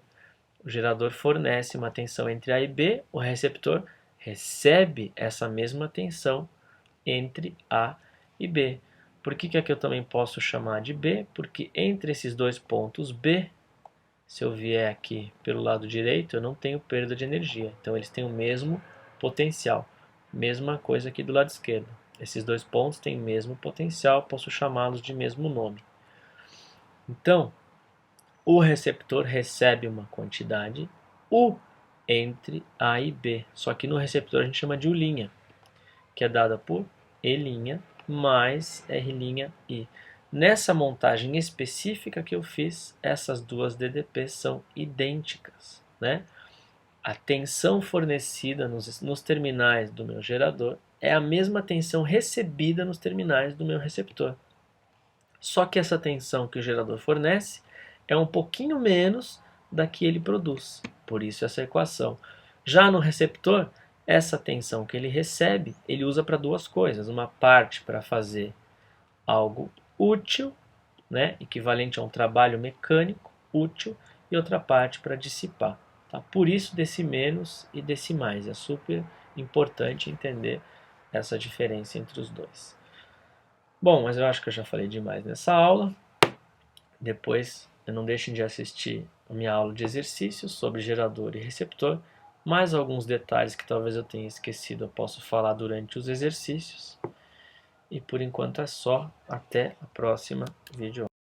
O gerador fornece uma tensão entre A e B, o receptor recebe essa mesma tensão entre A e B. Por que aqui eu também posso chamar de B? Porque entre esses dois pontos B, se eu vier aqui pelo lado direito, eu não tenho perda de energia. Então eles têm o mesmo potencial. Mesma coisa aqui do lado esquerdo. Esses dois pontos têm o mesmo potencial, posso chamá-los de mesmo nome. Então, o receptor recebe uma quantidade U entre A e B. Só que no receptor a gente chama de U', que é dada por E' mais R'I. Nessa montagem específica que eu fiz, essas duas DDPs são idênticas, né? A tensão fornecida nos terminais do meu gerador é a mesma tensão recebida nos terminais do meu receptor. Só que essa tensão que o gerador fornece é um pouquinho menos da que ele produz. Por isso essa equação. Já no receptor, essa tensão que ele recebe, ele usa para duas coisas. Uma parte para fazer algo útil, né, equivalente a um trabalho mecânico útil, e outra parte para dissipar. Tá? Por isso desse menos e desse mais. É super importante entender essa diferença entre os dois. Bom, mas eu acho que eu já falei demais nessa aula. Depois, não deixem de assistir a minha aula de exercícios sobre gerador e receptor. Mais alguns detalhes que talvez eu tenha esquecido, eu posso falar durante os exercícios. E por enquanto é só. Até a próxima vídeo.